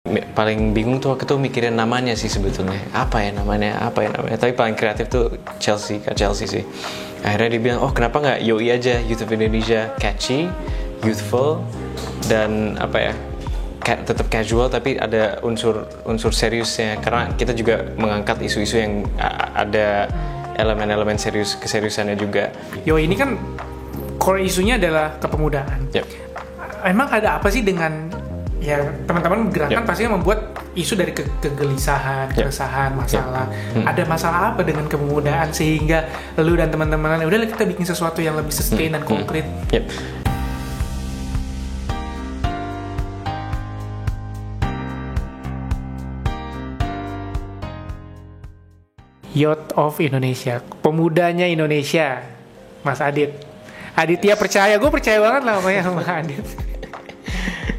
Paling bingung tuh waktu itu mikirin namanya sih sebetulnya. Apa ya namanya. Tapi paling kreatif tuh Chelsea sih. Akhirnya dia bilang, oh kenapa nggak YOI aja, Youth of Indonesia, catchy, youthful, dan apa ya, tetap casual tapi ada unsur seriusnya. Karena kita juga mengangkat isu-isu yang ada elemen-elemen keseriusannya juga. YOI ini kan core isunya adalah kepemudaan. Yep. Emang ada apa sih dengan ya teman-teman gerakan pastinya membuat isu dari kegelisahan, keresahan, masalah. Ada masalah apa dengan kepemudaan sehingga lu dan teman-teman udahlah kita bikin sesuatu yang lebih sustain dan konkret. Youth of Indonesia, pemudanya Indonesia, Mas Adit. Aditya percaya, gue percaya banget lah sama Adit.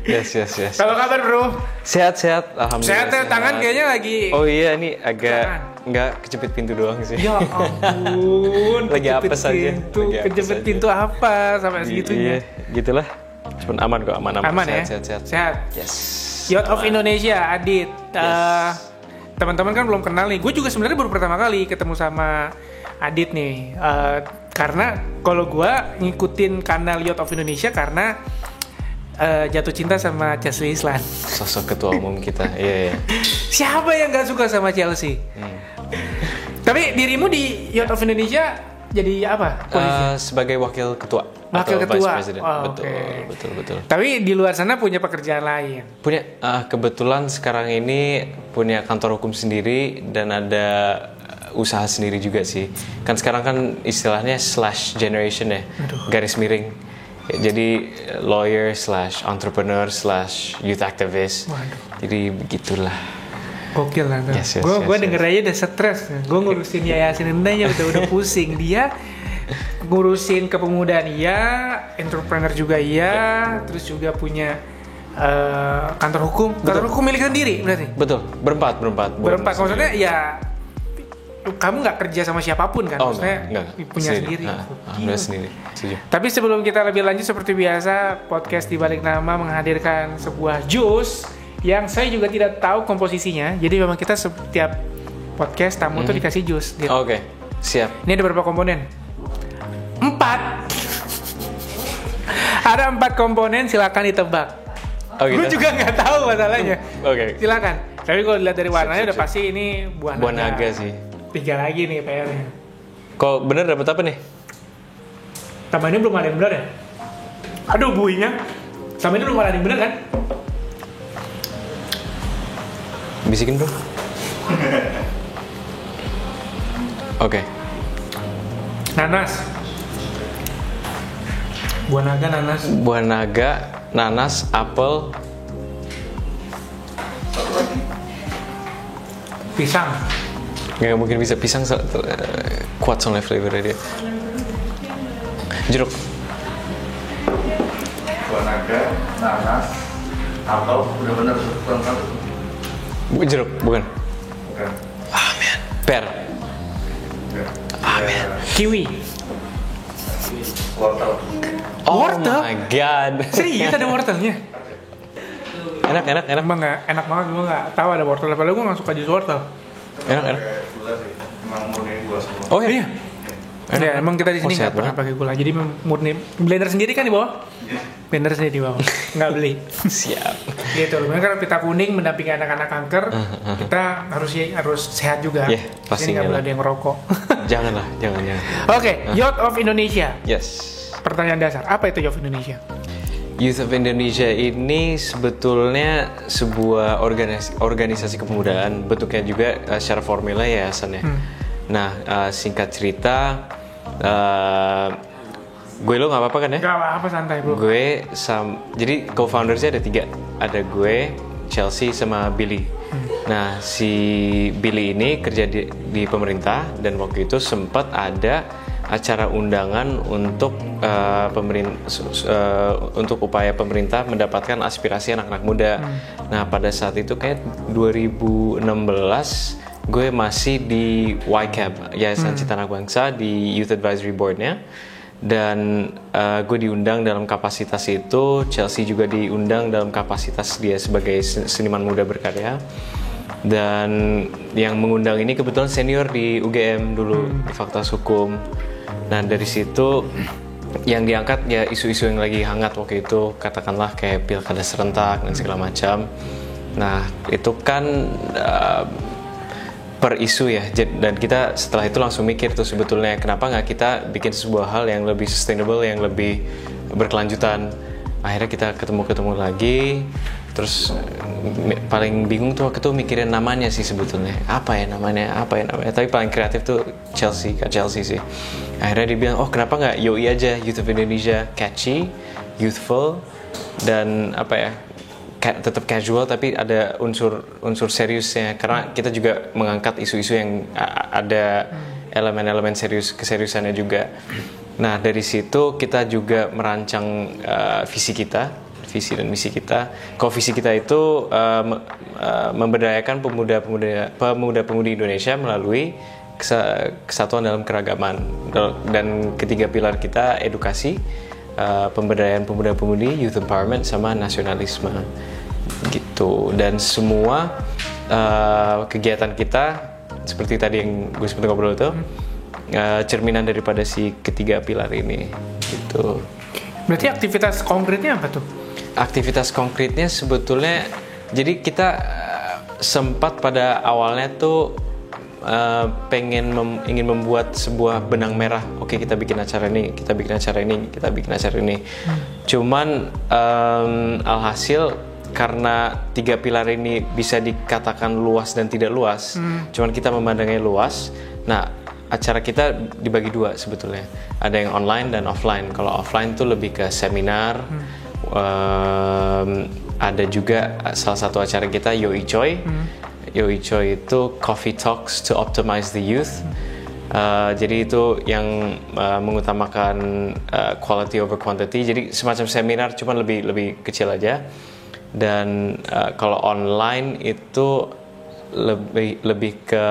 Yes. Kalau kabar bro? Sehat, alhamdulillah. Sehat ya, tangan kayaknya lagi. Oh iya, ini agak nggak kejepit pintu doang sih. Ya ampun. Lagi apes aja. Kejepit pintu apa sampai segitunya? Iya, gitulah. Cuman aman kok, aman. Aman ya? Sehat. Yes. Youth of Indonesia, Adit. Yes. Teman-teman kan belum kenal nih. Gue juga sebenarnya baru pertama kali ketemu sama Adit nih. Karena kalau gue ngikutin kanal Youth of Indonesia karena jatuh cinta sama Chelsea Islan. Sosok ketua umum kita. Iya. Siapa yang gak suka sama Chelsea? Tapi dirimu di Youth of Indonesia jadi apa? Sebagai wakil ketua. Wakil atau ketua. Vice President. Betul. Tapi di luar sana punya pekerjaan lain. Punya kebetulan sekarang ini punya kantor hukum sendiri dan ada usaha sendiri juga sih. Kan sekarang kan istilahnya slash generation ya. Garis miring. Jadi lawyer / entrepreneur / youth activist. Jadi begitulah. Gokil lah. Gue denger aja udah stres. Gue ngurusin yayasan ini udah pusing. Dia ngurusin kepemudaan iya, entrepreneur juga iya, terus juga punya kantor hukum. Kantor hukum milik sendiri berarti. Betul. Berempat. Maksudnya ya kamu nggak kerja sama siapapun kan, maksudnya enggak. Punya sendiri. Alhamdulillah sendiri. Setuju. Tapi sebelum kita lebih lanjut seperti biasa, podcast di balik nama menghadirkan sebuah jus yang saya juga tidak tahu komposisinya. Jadi memang kita setiap podcast tamu tuh dikasih jus. Gitu. Oke, siap. Ini ada berapa komponen? 4. Ada 4 komponen, silakan ditebak. Gue juga nggak tahu masalahnya. Oke. Silakan. Tapi kalau dilihat dari warnanya udah pasti ini buah naga sih. 3 lagi nih PR-nya. Kok bener dapet apa nih? Sama ini belum ada yang bener ya? Aduh buinya. Sama ini belum ada yang bener kan? Bisikin bro. Oke. Nanas. Buah naga, nanas, apel, pisang. Nggak mungkin bisa pisang kuat soalnya flavornya dia. Jeruk. Buah naga, nanas, apel, udah bener kurang satu. Jeruk, bukan. Amin. Per. Amin. Kiwi. Wortel. Wortel? Oh my god. Serius ada wortelnya? Enak. Emang nggak enak banget, gue nggak tahu ada wortel. Padahal gue nggak suka jus wortel. Enak. Gula sih, emang murni gula semua. Oh iya. Ya, emang kita di sini nggak pernah pakai gula. Jadi murni blender sendiri kan di bawah. Blender sendiri di bawah. Nggak beli. Siap. Gitu loh. Karena pita kuning mendampingi anak-anak kanker, kita harus sehat juga. Iya, pasti nggak boleh ada yang ngerokok. Jangan. Oke, Youth of Indonesia. Yes. Pertanyaan dasar, apa itu Youth of Indonesia? Youth of Indonesia ini sebetulnya sebuah organisasi kepemudaan, bentuknya juga secara formilnya yayasannya. Nah, singkat cerita, gue lo nggak apa-apa kan ya? Nggak apa-apa, santai bro. Jadi co-foundersnya ada 3, ada gue, Chelsea sama Billy. Nah, si Billy ini kerja di pemerintah dan waktu itu sempat ada acara undangan untuk untuk upaya pemerintah mendapatkan aspirasi anak-anak muda. Nah, pada saat itu kayak 2016 gue masih di YCAB, Yayasan Cinta Anak Bangsa, di Youth Advisory Board-nya. dan gue diundang dalam kapasitas itu. Chelsea juga diundang dalam kapasitas dia sebagai seniman muda berkarya. Dan yang mengundang ini kebetulan senior di UGM dulu di Fakultas Hukum. Nah dari situ yang diangkat ya isu-isu yang lagi hangat waktu itu, katakanlah kayak pilkada serentak dan segala macam. Nah itu kan per isu ya, dan kita setelah itu langsung mikir tuh sebetulnya kenapa nggak kita bikin sebuah hal yang lebih sustainable, yang lebih berkelanjutan. Akhirnya kita ketemu lagi. Terus paling bingung tuh waktu itu mikirin namanya sih sebetulnya. Apa ya namanya. Tapi paling kreatif tuh Chelsea sih. Akhirnya dia bilang, oh kenapa nggak YOI aja, Youth of Indonesia, catchy, youthful, dan tetap casual tapi ada unsur seriusnya. Karena kita juga mengangkat isu-isu yang ada elemen-elemen keseriusannya juga. Nah dari situ kita juga merancang visi dan misi kita. Kalau visi kita itu memberdayakan pemuda-pemudi Indonesia melalui kesatuan dalam keragaman. Dan ketiga pilar kita edukasi, pemberdayaan pemuda-pemudi, youth empowerment, sama nasionalisme gitu. Dan semua kegiatan kita seperti tadi yang gue sempat ngobrol itu cerminan daripada si ketiga pilar ini gitu. Berarti aktivitas konkretnya apa tuh? Aktivitas konkretnya sebetulnya, jadi kita sempat pada awalnya tuh ingin membuat sebuah benang merah. Oke, kita bikin acara ini, kita bikin acara ini. Cuman alhasil karena tiga pilar ini bisa dikatakan luas dan tidak luas, cuman kita memandangnya luas. Nah, acara kita dibagi dua sebetulnya. Ada yang online dan offline. Kalau offline tuh lebih ke seminar. Ada juga salah satu acara kita Yoi Choi. Yoi Choi itu Coffee Talks to Optimize the Youth. Jadi itu yang mengutamakan quality over quantity. Jadi semacam seminar, cuman lebih kecil aja. Dan kalau online itu lebih ke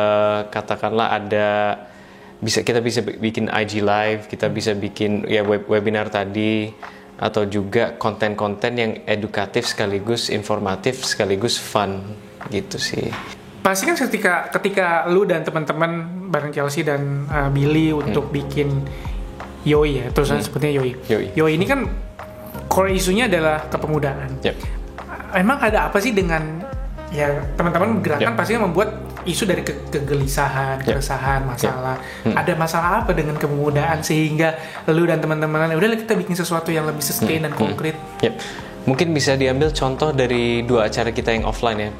katakanlah kita bisa bikin IG live, kita bisa bikin ya webinar tadi, atau juga konten-konten yang edukatif sekaligus informatif sekaligus fun gitu sih. Pasti kan ketika lu dan teman-teman bareng Chelsea dan Billy untuk bikin Yoi ya, terusan sebutnya Yoi. Yoi ini kan core isunya adalah kepemudaan. Yep. Emang ada apa sih dengan ya teman-teman gerakan pasti membuat isu dari kegelisahan, keresahan, masalah. Ada masalah apa dengan kepemudaan sehingga lu dan teman-teman udah kita bikin sesuatu yang lebih sustain dan konkret. Mungkin bisa diambil contoh dari dua acara kita yang offline ya,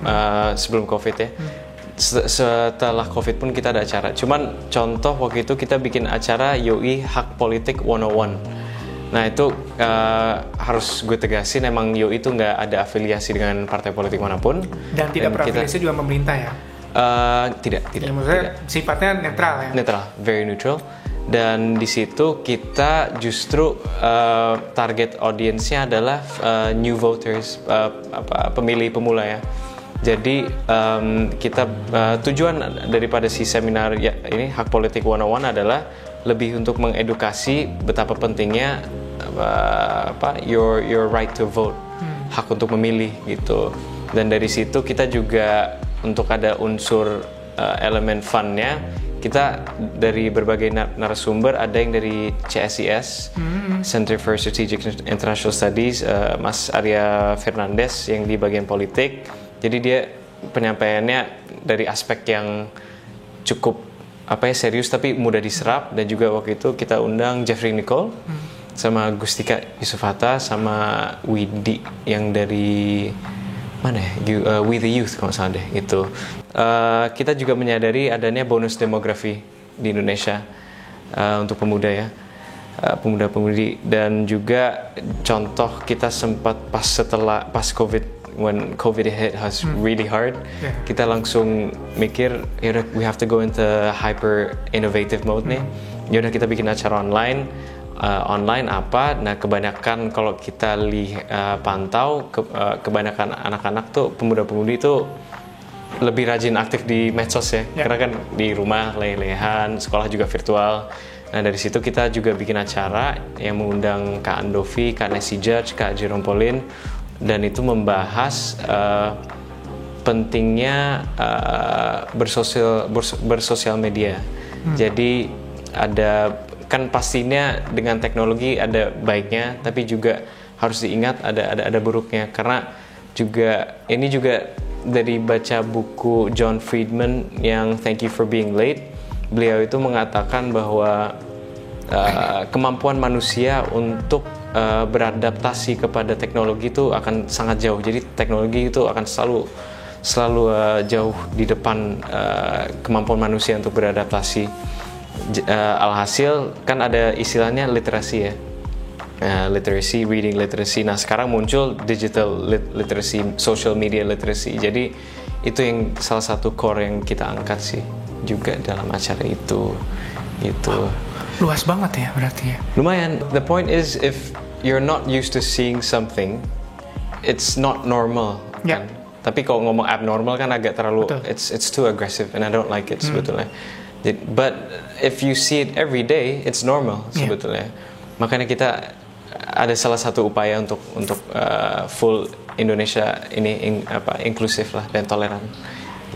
sebelum COVID ya. Setelah COVID pun kita ada acara. Cuman contoh waktu itu kita bikin acara YOI Hak Politik 101. Nah itu harus gue tegasin, emang YOI itu nggak ada afiliasi dengan partai politik manapun. Dan tidak berafiliasi juga pemerintah ya? Tidak. Ya, maksudnya sifatnya netral ya? Netral, very neutral. Dan di situ kita justru target audiensnya adalah new voters, pemilih pemula ya. Jadi kita tujuan daripada si seminar ya, ini Hak Politik 101 adalah lebih untuk mengedukasi betapa pentingnya your right to vote, hak untuk memilih gitu. Dan dari situ kita juga untuk ada unsur elemen fun-nya, kita dari berbagai narasumber, ada yang dari CSIS, Center for Strategic International Studies, Mas Arya Fernandes yang di bagian politik. Jadi dia penyampaiannya dari aspek yang cukup serius tapi mudah diserap. Dan juga waktu itu kita undang Jeffrey Nicole sama Gustika Yusufata sama Widi yang dari mana ya, We the Youth kalau salah deh itu. Kita juga menyadari adanya bonus demografi di Indonesia untuk pemuda ya, pemuda-pemudi. Dan juga contoh kita sempat pas COVID, when COVID hit us really hard, kita langsung mikir yaudah we have to go into hyper innovative mode nih. Yaudah kita bikin acara online. Online apa? Nah kebanyakan kalau kita pantau kebanyakan anak-anak tuh, pemuda-pemudi itu lebih rajin aktif di medsos ya. Karena kan di rumah leleh-lehan, sekolah juga virtual. Nah dari situ kita juga bikin acara yang mengundang Kak Andovi, Kak Nancy Judge, Kak Jerome Pauline, dan itu membahas pentingnya bersosial media. Jadi ada kan pastinya dengan teknologi ada baiknya, tapi juga harus diingat ada buruknya, karena juga ini juga dari baca buku John Friedman yang Thank You for Being Late. Beliau itu mengatakan bahwa kemampuan manusia untuk beradaptasi kepada teknologi itu akan sangat jauh. Jadi teknologi itu akan selalu jauh di depan kemampuan manusia untuk beradaptasi. Alhasil kan ada istilahnya literasi ya, literacy, reading literacy. Nah sekarang muncul digital literacy, social media literacy. Jadi itu yang salah satu core yang kita angkat sih juga dalam acara itu. Luas banget ya berarti ya. Lumayan. The point is if you're not used to seeing something, it's not normal. Yeah. Kan? Tapi kalau ngomong abnormal kan agak terlalu, it's too aggressive and I don't like it sebetulnya. But if you see it every day, it's normal sebetulnya. Makanya kita ada salah satu upaya untuk full Indonesia ini inklusif lah dan toleran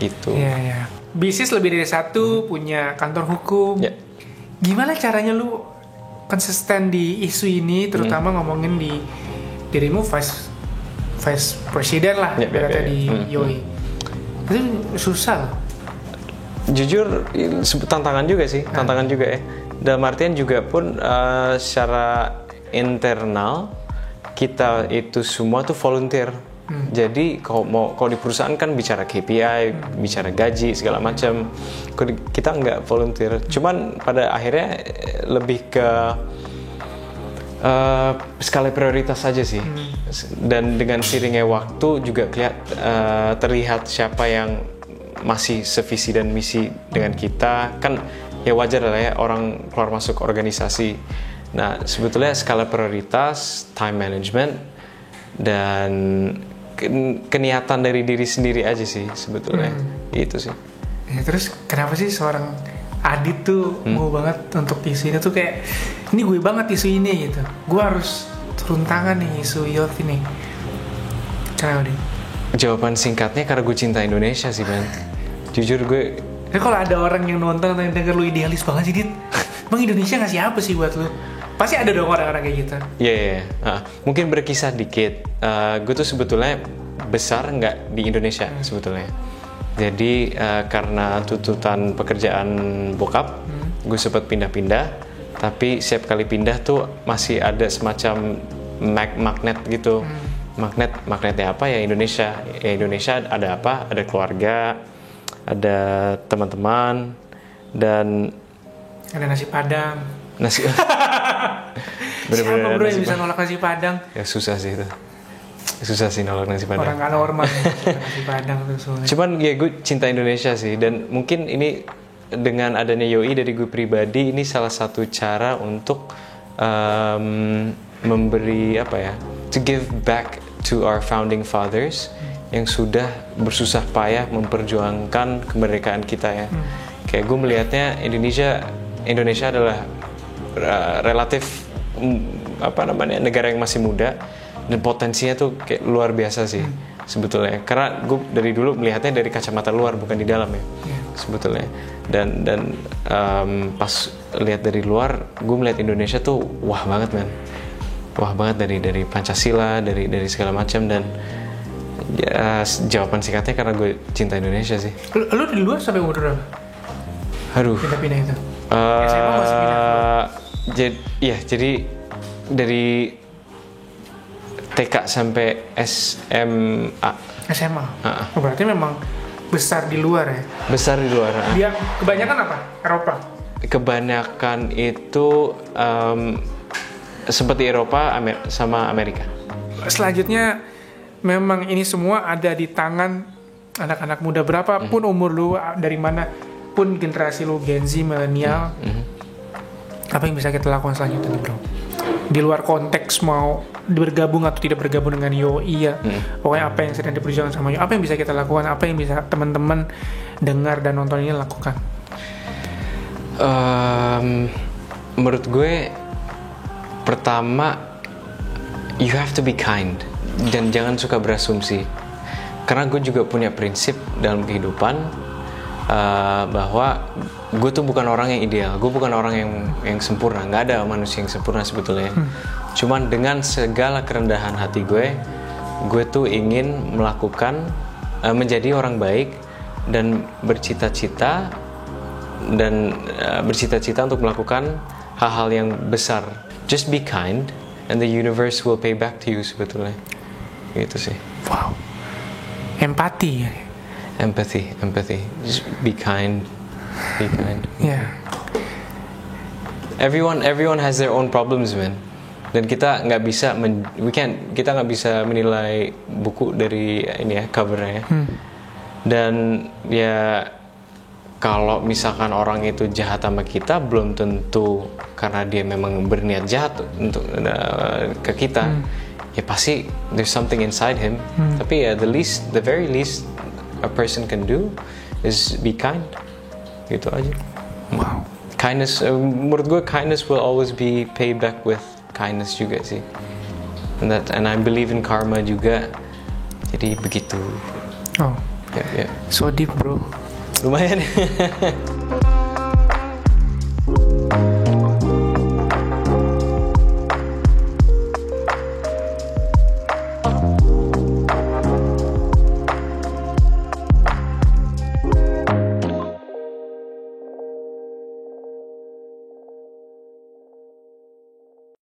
itu. Iya. Bisnis lebih dari satu, punya kantor hukum. Yeah. Gimana caranya lu konsisten di isu ini, terutama ngomongin di dirimu vice presiden lah, berarti di YOI. Itu susah loh. Jujur tantangan juga sih, tantangan juga ya. Dalam artian juga pun secara internal kita itu semua tuh volunteer. Jadi kalau di perusahaan kan bicara KPI, bicara gaji segala macam. Kita nggak volunteer. Cuman pada akhirnya lebih ke skala prioritas saja sih. Dan dengan seiringnya waktu juga terlihat siapa yang masih sevisi dan misi dengan kita. Kan ya wajar lah ya orang keluar masuk organisasi. Nah sebetulnya skala prioritas, time management, dan keniatan dari diri sendiri aja sih sebetulnya. Itu sih. Ya, terus kenapa sih seorang Adit tuh mau banget untuk isu ini tuh kayak ini gue banget isu ini gitu. Gue harus turun tangan nih isu youth ini. Kenapa Adit? Jawaban singkatnya karena gue cinta Indonesia sih man. Jujur gue. Ya kalau ada orang yang nonton atau yang denger lu idealis banget sih Dit. Emang Indonesia ngasih apa sih buat lu? Pasti ada dong orang-orang kayak gitu. Iya. Mungkin berkisah dikit. Gue tuh sebetulnya besar nggak di Indonesia sebetulnya. Jadi karena tuntutan pekerjaan bokap, gue sempat pindah-pindah. Tapi setiap kali pindah tuh masih ada semacam magnet gitu. Magnetnya apa ya Indonesia. Ya Indonesia ada apa? Ada keluarga, ada teman-teman, dan ada nasi Padang. Bener-bener siapa bro yang bisa nolak nasi Padang? Ya susah sih itu. Susah sih nolak nasi Padang. Orang gak normal nasi Padang tuh soalnya. Cuman ya gue cinta Indonesia sih. Dan mungkin ini dengan adanya YOI dari gue pribadi, ini salah satu cara untuk memberi to give back to our founding fathers yang sudah bersusah payah memperjuangkan kemerdekaan kita ya. Kayak gue melihatnya Indonesia adalah relatif negara yang masih muda dan potensinya tuh kayak luar biasa sih sebetulnya. Karena gue dari dulu melihatnya dari kacamata luar bukan di dalam ya sebetulnya. Dan pas lihat dari luar, gue melihat Indonesia tuh wah banget man, wah banget dari Pancasila, dari segala macam. Dan ya jawaban singkatnya karena gue cinta Indonesia sih. Lu di luar sampai umur berapa? Aduh. Pindah-pindah itu. SMA masih pindah. Jadi dari TK sampai SMA. Berarti memang besar di luar ya? Besar di luar. Dia kebanyakan apa? Eropa? Kebanyakan itu seperti Eropa sama Amerika. Selanjutnya memang ini semua ada di tangan anak-anak muda berapapun umur lu, dari mana pun generasi lu, Gen Z, milenial. Apa yang bisa kita lakukan selanjutnya nih bro? Di luar konteks mau bergabung atau tidak bergabung dengan YOI ya. Pokoknya apa yang sedang diperjuangkan sama YOI, apa yang bisa kita lakukan, apa yang bisa teman-teman dengar dan nonton ini lakukan? menurut gue pertama, you have to be kind dan jangan suka berasumsi. Karena gue juga punya prinsip dalam kehidupan bahwa gue tuh bukan orang yang ideal, gue bukan orang yang sempurna, nggak ada manusia yang sempurna sebetulnya. Cuman dengan segala kerendahan hati gue tuh ingin melakukan menjadi orang baik dan bercita-cita untuk melakukan hal-hal yang besar. Just be kind and the universe will pay back to you sebetulnya. Gitu sih. Wow. Empati. Just be kind. Yeah. Everyone has their own problems, man. Dan kita nggak bisa menilai buku dari covernya. Dan ya kalau misalkan orang itu jahat sama kita, belum tentu karena dia memang berniat jahat untuk ke kita. Ya pasti there's something inside him. Tapi ya the very least a person can do is be kind. Gitu aja. Wow. Kindness, menurut gue kindness will always be paid back with kindness juga sih. And I believe in karma juga. Jadi begitu. Oh. Yeah. So deep, bro. Lumayan.